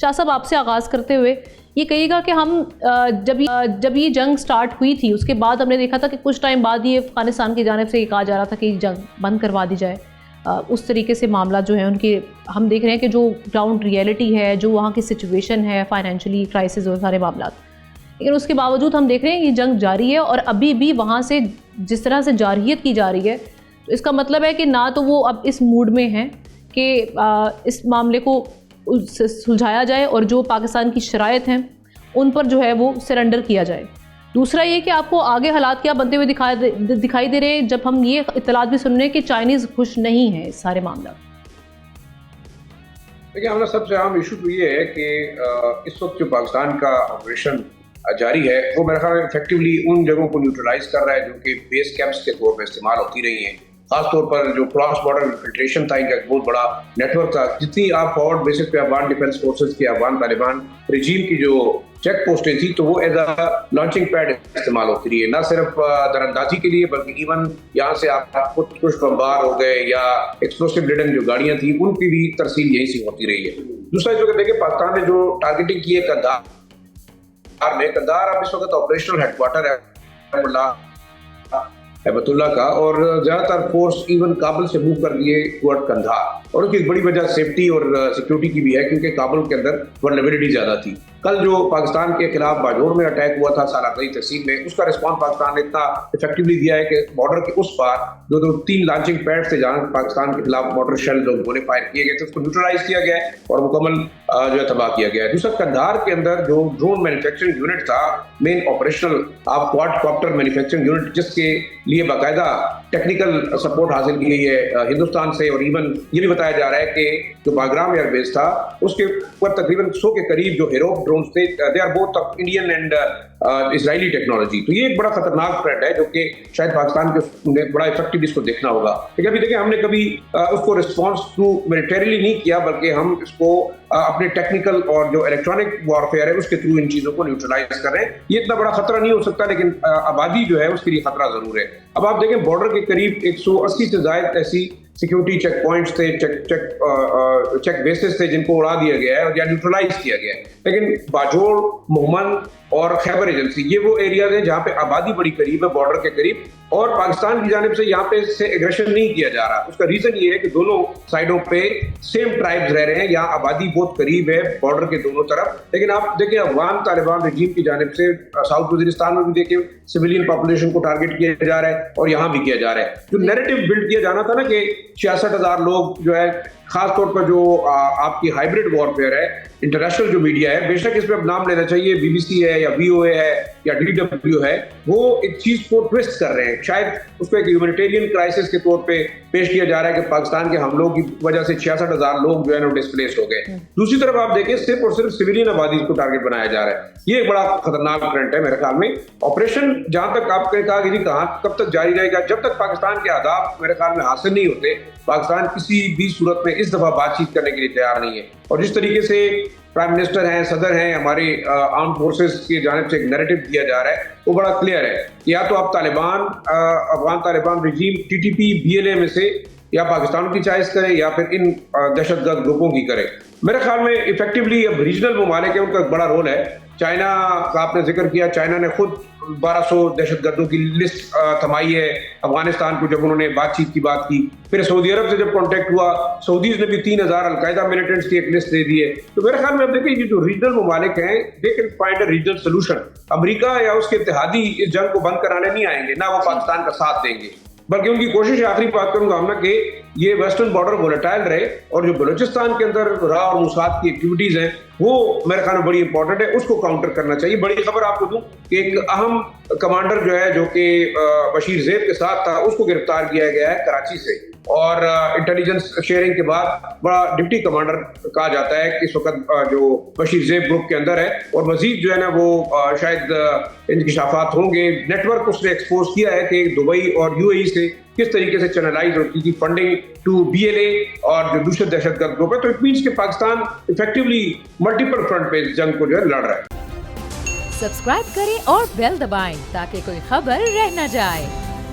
شاہ صاحب آپ سے آغاز کرتے ہوئے یہ کہیے گا کہ ہم جب یہ جنگ سٹارٹ ہوئی تھی اس کے بعد ہم نے دیکھا تھا کہ کچھ ٹائم بعد یہ افغانستان کی جانب سے یہ کہا جا رہا تھا کہ جنگ بند کروا دی جائے. اس طریقے سے معاملات جو ہیں ان کے ہم دیکھ رہے ہیں کہ جو گراؤنڈ ریئلٹی ہے, جو وہاں کی سچویشن ہے, فائنینشلی کرائسس اور سارے معاملات, لیکن اس کے باوجود ہم دیکھ رہے ہیں کہ یہ جنگ جاری ہے اور ابھی بھی وہاں سے جس طرح سے جارحیت کی جا رہی ہے تو اس کا مطلب ہے کہ نہ تو وہ اب اس موڈ میں ہیں کہ اس معاملے کو سلجھایا جائے اور جو پاکستان کی شرائط ہیں ان پر جو ہے وہ سرنڈر کیا جائے. دوسرا یہ کہ آپ کو آگے حالات کیا بنتے ہوئے دکھائی دے رہے ہیں جب ہم یہ اطلاعات بھی سن رہے ہیں کہ چائنیز خوش نہیں ہیں اس سارے معاملات. دیکھیں ہمارا سب سے اہم ایشو تو یہ ہے کہ اس وقت جو پاکستان کا آپریشن جاری ہے وہ میرے خیال میں افیکٹولی ان جگہوں کو نیوٹرلائز کر رہا ہے جو کہ بیس کیمپس کے طور پر استعمال ہوتی رہی ہیں. خاص طور پر جو کراس بارڈر انفلٹریشن تھا ان کا ایک بہت بڑا نیٹ ورک تھا. جتنی آپ فارورڈ بیسس پہ افغان ڈیفینس فورسز کی افغان طالبان رجیم کی جو چیک پوسٹیں تھی تو وہ ایز اے لانچنگ پیڈ استعمال ہوتی رہی ہے, نہ صرف دراندازی کے لیے بلکہ ایون یہاں سے آپ خود کش بمبار ہو گئے یا ایکسپلوسو لیڈنگ جو گاڑیاں تھیں ان کی بھی ترسیل یہیں سے ہوتی رہی ہے. دوسرا جو کہ دیکھیں پاکستان نے جو ٹارگیٹنگ کی ہے قندھار اب اس وقت آپریشنل ہیڈ کوارٹر ہے ہیبت اللہ کا, اور زیادہ تر فورس ایون کابل سے موو کر دیے ٹورڈ قندھار, اور اس کی ایک بڑی وجہ سیفٹی اور سیکیورٹی کی بھی ہے کیونکہ کابل کے اندر ورنیبلٹی زیادہ تھی. کل جو پاکستان کے خلاف باجوڑ میں اٹیک ہوا تھا سالانہ تحصیل میں, اس کا رسپانس پاکستان نے اتنا افیکٹولی دیا ہے کہ بارڈر کے اس پار جو 3 لانچنگ پیڈ تھے جہاں پاکستان کے خلاف موٹر شیل جو گولے فائر کیے گئے تھے اس کو نیوٹرلائز کیا گیا ہے اور مکمل جو ہے تباہ کیا گیا ہے. دوسرا قندھار کے اندر جو ڈرون مینوفیکچرنگ یونٹ تھا, مین آپریشنل آپ کواد کاپٹر مینوفیکچرنگ یونٹ, جس کے لیے باقاعدہ ٹیکنیکل سپورٹ حاصل کی گئی ہے ہندوستان سے, اور ایون یہ بھی بتایا جا رہا ہے کہ جو باگرام ایئر بیس تھا اس کے اوپر تقریباً 100 کے قریب جو ہیروک ڈرونز تھے, they are both of Indian and Israeli technology. تو یہ ایک بڑا خطرناک تھریٹ ہے جو کہ شاید پاکستان کے بڑا افیکٹو اس کو دیکھنا ہوگا. لیکن ابھی دیکھیں ہم نے کبھی اس کو رسپانس تھرو ملیٹریلی نہیں کیا بلکہ ہم اس کو اپنے ٹیکنیکل اور جو الیکٹرانک وارفیئر ہے اس کے تھرو ان چیزوں کو نیوٹرلائز کر رہے ہیں. یہ اتنا بڑا خطرہ نہیں ہو سکتا لیکن آبادی جو ہے اس کے لیے خطرہ ضرور ہے. اب آپ دیکھیں بارڈر کے قریب 180 سے زائد ایسی سیکیورٹی چیک پوائنٹس تھے, چیک بیسز تھے جن کو اڑا دیا گیا ہے یا نیوٹرلائز کیا گیا ہے. لیکن باجوڑ, مہمن اور خیبر ایجنسی یہ وہ ایریاز ہیں جہاں پہ آبادی بڑی قریب ہے بارڈر کے قریب, اور پاکستان کی جانب سے یہاں پہ سے ایگریشن نہیں کیا جا رہا. اس کا ریزن یہ ہے کہ دونوں سائڈوں پہ سیم ٹرائبز رہ رہے ہیں, یہاں آبادی بہت قریب ہے بارڈر کے دونوں طرف. لیکن آپ دیکھیں افغان طالبان رجیم کی جانب سے ساؤتھ وزیرستان میں بھی دیکھیں سویلین پاپولیشن کو ٹارگٹ کیا جا رہا ہے اور یہاں بھی کیا جا رہا ہے. جو نیریٹو بلڈ کیا جانا تھا نا کہ 66,000 لوگ جو ہے, خاص طور پر جو آپ کی ہائیبرڈ وارفیئر ہے, انٹرنیشنل جو میڈیا ہے, بے شک اس پہ اب نام لینا چاہیے, بی بی سی ہے یا بی او اے ہے یا ڈی ڈبلیو ہے, وہ ایک چیز کو ٹویسٹ کر رہے ہیں. شاید اس کو ایک ہیومینیٹیرین کرائسس کے طور پہ پیش کیا جا رہا ہے کہ پاکستان کے حملوں کی وجہ سے 66,000 لوگ جو ہے نا ڈسپلیس ہو گئے. دوسری طرف آپ دیکھیں صرف اور صرف سویلین آبادی کو ٹارگٹ بنایا جا رہا ہے. یہ ایک بڑا خطرناک ٹرینڈ ہے میرے خیال میں. آپریشن جہاں تک آپ نے کہا کہ جی کہاں کب تک جاری رہے گا, جب تک پاکستان کے اہداف میرے خیال میں حاصل نہیں ہوتے پاکستان کسی بھی صورت میں اس دفعہ بات چیت کرنے کے لیے تیار نہیں ہے. اور جس طریقے سے پرائم منسٹر ہیں, صدر ہیں, ہماری آرم فورسز کی جانب سے ایک نیریٹو دیا جا رہا ہے وہ بڑا کلیئر ہے کہ یا تو آپ Taliban, Afghan Taliban regime T T P B L A میں سے یا پاکستان کی چوائس کرے یا پھر ان دہشت گرد گروپوں کی کرے. میرے خیال میں افیکٹولی اب ریجنل ممالک ہیں ان کا ایک بڑا رول ہے. چائنا کا آپ نے ذکر کیا, چائنا نے خود 1200 دہشت گردوں کی لسٹ تھمائی ہے افغانستان کو جب انہوں نے بات چیت کی بات کی. پھر سعودی عرب سے جب کانٹیکٹ ہوا, سعودیز نے بھی 3,000 القاعدہ ملیٹنٹس کی ایک لسٹ دے دی ہے. تو میرے خیال میں اب دیکھیں یہ جو ریجنل ممالک ہیں they can find a regional solution. امریکہ یا اس کے اتحادی اس جنگ کو بند کرانے نہیں آئیں گے, نہ وہ پاکستان کا ساتھ دیں گے, بلکہ ان کی کوشش ہے. آخری بات کروں گا ہم کہ یہ ویسٹرن بارڈر وولیٹائل رہے اور جو بلوچستان کے اندر راہ اور موساد کی ایکٹیویٹیز ہیں وہ میرے خیال میں بڑی امپورٹنٹ ہے, اس کو کاؤنٹر کرنا چاہیے. بڑی خبر آپ کو دوں کہ ایک اہم کمانڈر جو ہے جو کہ بشیر زیب کے ساتھ تھا اس کو گرفتار کیا گیا ہے کراچی سے, اور انٹیلیجنس شیئرنگ کے بعد بڑا ڈپٹی کمانڈر کہا جاتا ہے کہ اس وقت جو بشیر زیب گروپ کے اندر ہے, اور مزید جو ہے نا وہ شاید انکشافات ہوں گے. نیٹ ورک اس نے ایکسپوز کیا ہے کہ دبئی اور یو اے ای سے کس طریقے سے چینلائز ہوتی تھی funding to B L A اور جو دوسرے دہشت گرد گروپ ہے. تو اٹ مینس کہ پاکستان افیکٹولی ملٹیپل فرنٹ پہ جنگ کو جو ہے لڑ رہا ہے. سبسکرائب کریں اور بیل دبائیں تاکہ کوئی خبر رہ نہ جائے.